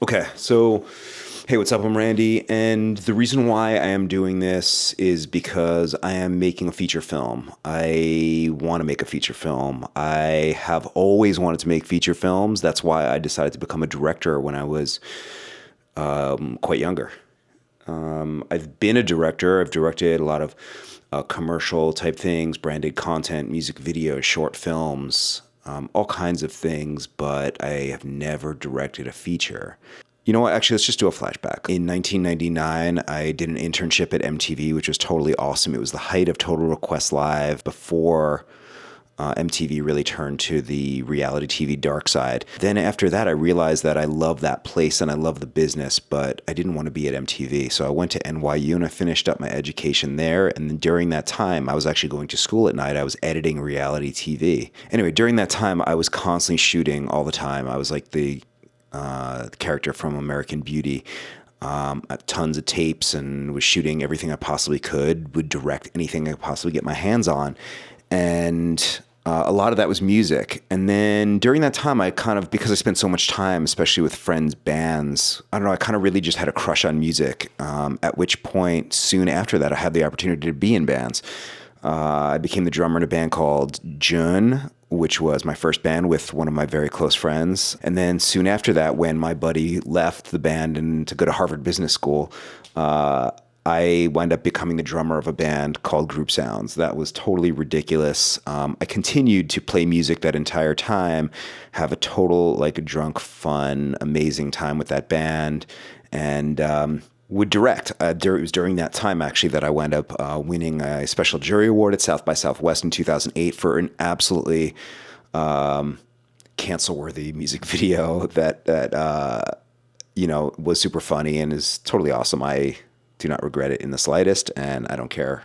Okay, so hey, what's up? I'm Randy, and the reason why I am doing this is because I am making a feature film. I want to make a feature film. I have always wanted to make feature films. That's why I decided to become a director when I was quite younger. I've been a director. I've directed a lot of commercial type things, branded content, music videos, short films, all kinds of things, but I have never directed a feature. You know what? Actually, let's just do a flashback. In 1999, I did an internship at MTV, which was totally awesome. It was the height of Total Request Live before MTV really turned to the reality TV dark side. Then after that, I realized that I love that place and I love the business, but I didn't want to be at MTV. So I went to NYU and I finished up my education there. And then during that time, I was actually going to school at night. I was editing reality TV. Anyway, during that time, I was constantly shooting all the time. I was like the character from American Beauty. Tons of tapes and was shooting everything I possibly could, would direct anything I could possibly get my hands on. And a lot of that was music. And then during that time, I kind of, because I spent so much time, especially with friends' bands, I don't know, I kind of really just had a crush on music. At which point, soon after that, I had the opportunity to be in bands. I became the drummer in a band called Jun, which was my first band with one of my very close friends. And then soon after that, when my buddy left the band and to go to Harvard Business School, I wound up becoming the drummer of a band called Group Sounds. That was totally ridiculous. I continued to play music that entire time, have a total, like, a drunk, fun, amazing time with that band, and would direct. It was during that time, actually, that I wound up winning a special jury award at South by Southwest in 2008 for an absolutely cancel-worthy music video that was super funny and is totally awesome. I do not regret it in the slightest, and I don't care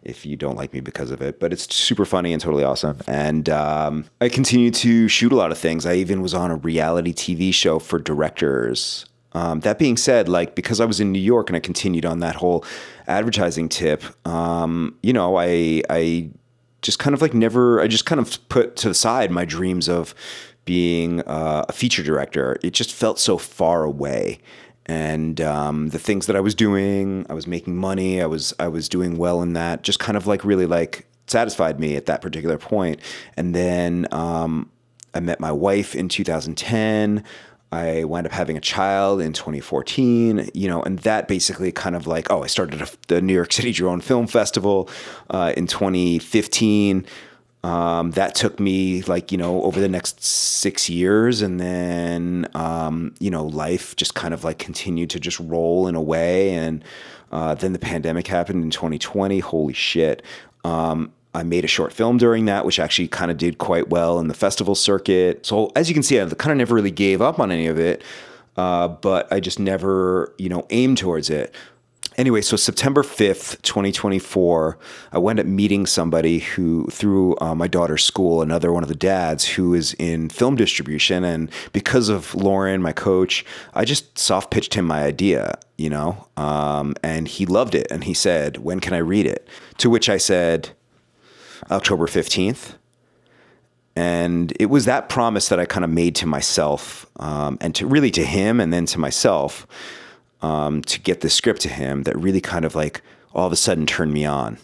if you don't like me because of it, but it's super funny and totally awesome. And I continue to shoot a lot of things. I even was on a reality TV show for directors. That being said, like, because I was in New York and I continued on that whole advertising tip, I just kind of I just kind of put to the side my dreams of being a feature director. It just felt so far away. And the things that I was doing, I was making money, I was doing well in that, just kind of like really like satisfied me at that particular point. And then I met my wife in 2010. I wound up having a child in 2014, and that basically kind of like, I started the New York City Drone Film Festival in 2015. That took me over the next 6 years. And then, life just kind of like continued to just roll in a way. And then the pandemic happened in 2020. Holy shit. I made a short film during that, which actually kind of did quite well in the festival circuit. So as you can see, I kind of never really gave up on any of it, but I just never, aimed towards it. Anyway, so September 5th, 2024, I wound up meeting somebody who, through my daughter's school, another one of the dads who is in film distribution. And because of Lauren, my coach, I just soft pitched him my idea, and he loved it. And he said, "When can I read it?" To which I said, October 15th. And it was that promise that I kind of made to myself, and to him, and then to myself, to get the script to him, that really kind of like all of a sudden turned me on.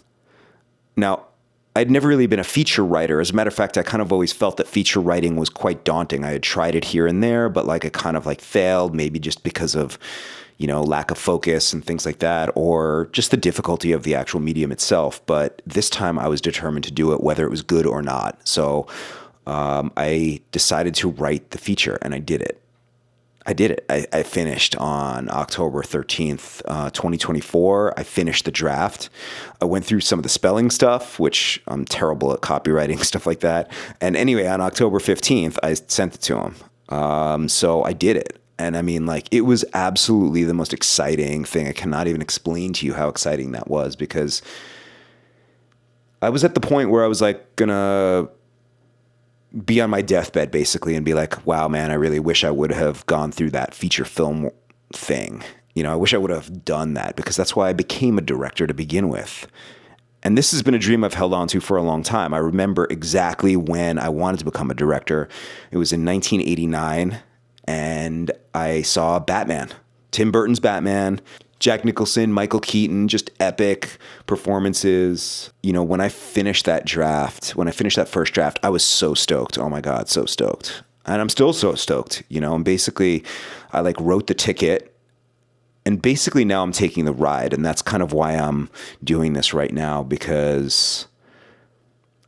Now, I'd never really been a feature writer. As a matter of fact, I kind of always felt that feature writing was quite daunting. I had tried it here and there, but like it kind of like failed, maybe just because of, lack of focus and things like that, or just the difficulty of the actual medium itself. But this time I was determined to do it, whether it was good or not. So I decided to write the feature, and I did it. I finished on October 13th, 2024. I finished the draft. I went through some of the spelling stuff, which I'm terrible at copywriting, stuff like that. And anyway, on October 15th, I sent it to him. So I did it. And I mean, like, it was absolutely the most exciting thing. I cannot even explain to you how exciting that was, because I was at the point where I was like gonna be on my deathbed basically and be like, wow, man, I really wish I would have gone through that feature film thing. I wish I would have done that, because that's why I became a director to begin with. And this has been a dream I've held on to for a long time. I remember exactly when I wanted to become a director. It was in 1989. and I saw Batman, Tim Burton's Batman, Jack Nicholson, Michael Keaton, just epic performances. You know, when I finished that first draft, I was so stoked. Oh my God, so stoked. And I'm still so stoked, you know, and basically I like wrote the ticket, and basically now I'm taking the ride. And that's kind of why I'm doing this right now, because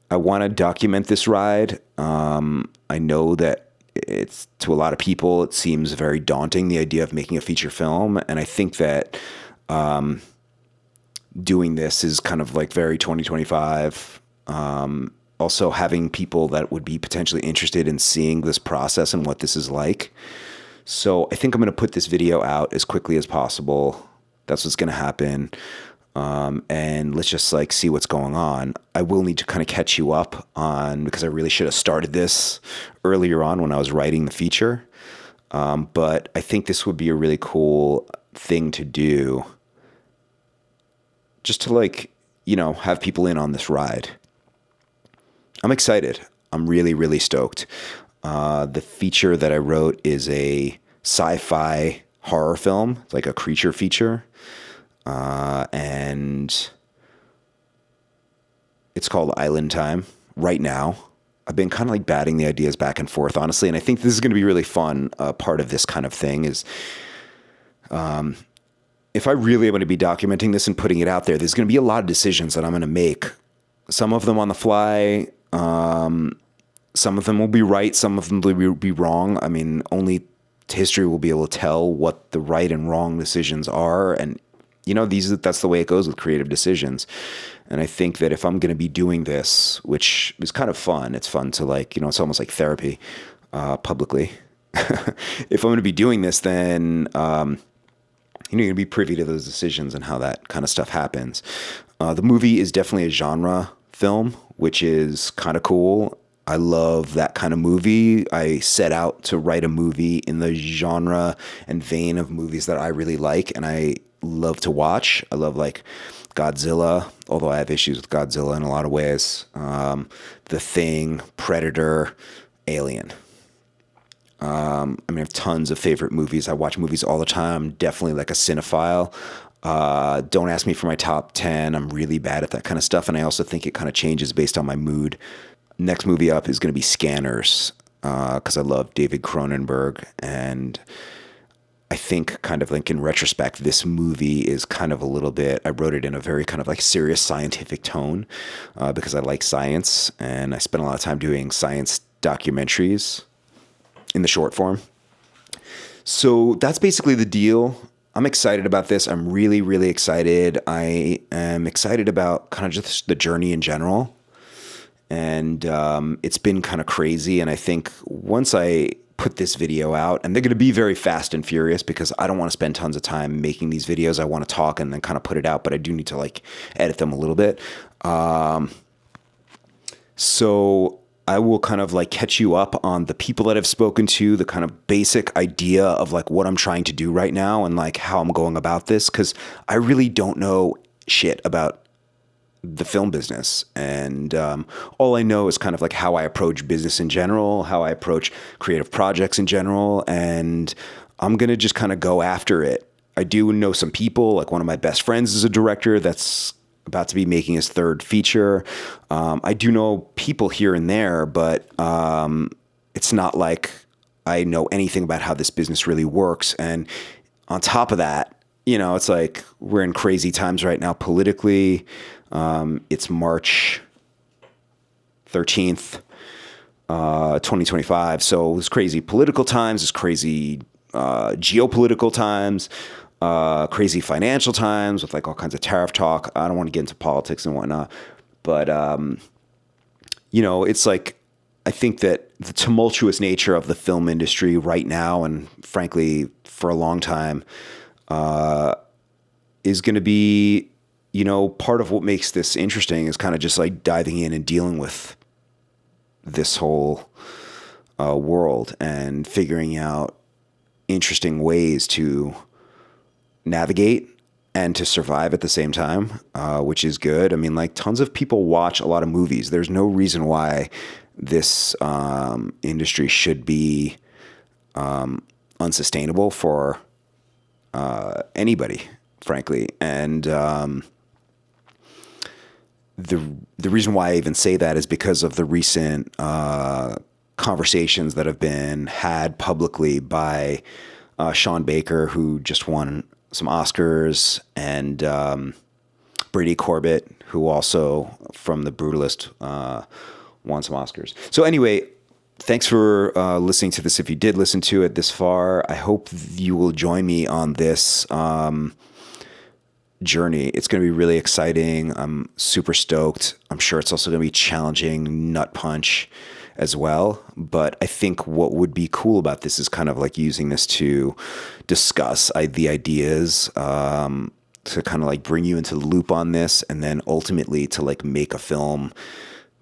I want to document this ride. I know that it's, to a lot of people, it seems very daunting, the idea of making a feature film. And I think that doing this is kind of like very 2025. Also having people that would be potentially interested in seeing this process and what this is like. So I think I'm going to put this video out as quickly as possible. That's what's going to happen. And let's just like see what's going on. I will need to kind of catch you up on, because I really should have started this earlier on when I was writing the feature. But I think this would be a really cool thing to do, just to like, you know, have people in on this ride. I'm excited. I'm really, really stoked. The feature that I wrote is a sci-fi horror film. It's like a creature feature. And it's called Island Time right now. I've been kind of like batting the ideas back and forth, honestly. And I think this is going to be really fun. Part of this kind of thing is, if I really am going to be documenting this and putting it out there, there's going to be a lot of decisions that I'm going to make. Some of them on the fly. Some of them will be right. Some of them will be wrong. I mean, only history will be able to tell what the right and wrong decisions are. And, you know, that's the way it goes with creative decisions. And I think that if I'm going to be doing this, which is kind of fun, it's fun to like, you know, it's almost like therapy, publicly. If I'm going to be doing this, then, you know, you're going to be privy to those decisions and how that kind of stuff happens. The movie is definitely a genre film, which is kind of cool. I love that kind of movie. I set out to write a movie in the genre and vein of movies that I really like and I love to watch. I love like Godzilla, although I have issues with Godzilla in a lot of ways. The Thing, Predator, Alien. I mean, I have tons of favorite movies. I watch movies all the time. I'm definitely like a cinephile. Don't ask me for my top 10. I'm really bad at that kind of stuff. And I also think it kind of changes based on my mood. Next movie up is going to be Scanners, because I love David Cronenberg. And I think kind of like in retrospect, this movie is kind of a little bit, I wrote it in a very kind of like serious scientific tone, because I like science and I spent a lot of time doing science documentaries in the short form. So that's basically the deal. I'm excited about this. I'm really, really excited. I am excited about kind of just the journey in general. And it's been kind of crazy. And I think once I put this video out, and they're going to be very fast and furious because I don't want to spend tons of time making these videos. I want to talk and then kind of put it out, but I do need to like edit them a little bit. So I will kind of like catch you up on the people that I've spoken to, the kind of basic idea of like what I'm trying to do right now and like how I'm going about this. Cause I really don't know shit about the film business. And all I know is kind of like how I approach business in general, how I approach creative projects in general. And I'm going to just kind of go after it. I do know some people, like one of my best friends is a director that's about to be making his third feature. I do know people here and there, but it's not like I know anything about how this business really works. And on top of that, you know, it's like we're in crazy times right now politically. It's March 13th, 2025. So it's crazy political times. It's crazy geopolitical times. Crazy financial times with like all kinds of tariff talk. I don't want to get into politics and whatnot, but, you know, it's like, I think that the tumultuous nature of the film industry right now, and frankly, for a long time, is going to be, you know, part of what makes this interesting is kind of just like diving in and dealing with this whole world and figuring out interesting ways to navigate and to survive at the same time, which is good. I mean, like tons of people watch a lot of movies. There's no reason why this industry should be unsustainable for anybody, frankly. And the reason why I even say that is because of the recent conversations that have been had publicly by Sean Baker, who just won some Oscars, and Brady Corbett, who also from The Brutalist won some Oscars. So anyway, thanks for listening to this. If you did listen to it this far, I hope you will join me on this journey. It's going to be really exciting. I'm super stoked. I'm sure it's also going to be challenging, nut punch as well. But I think what would be cool about this is kind of like using this to discuss the ideas, to kind of like bring you into the loop on this, and then ultimately to like make a film,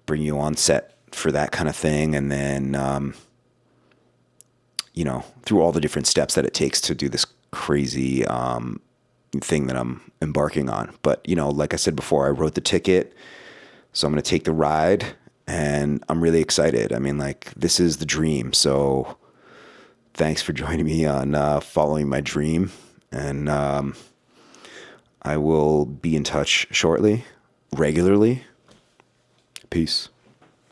bring you on set for that kind of thing. And then, through all the different steps that it takes to do this crazy, thing that I'm embarking on. But, like I said before, I wrote the ticket, so I'm going to take the ride, and I'm really excited. I mean, like, this is the dream. So thanks for joining me on following my dream. And I will be in touch shortly, regularly. Peace.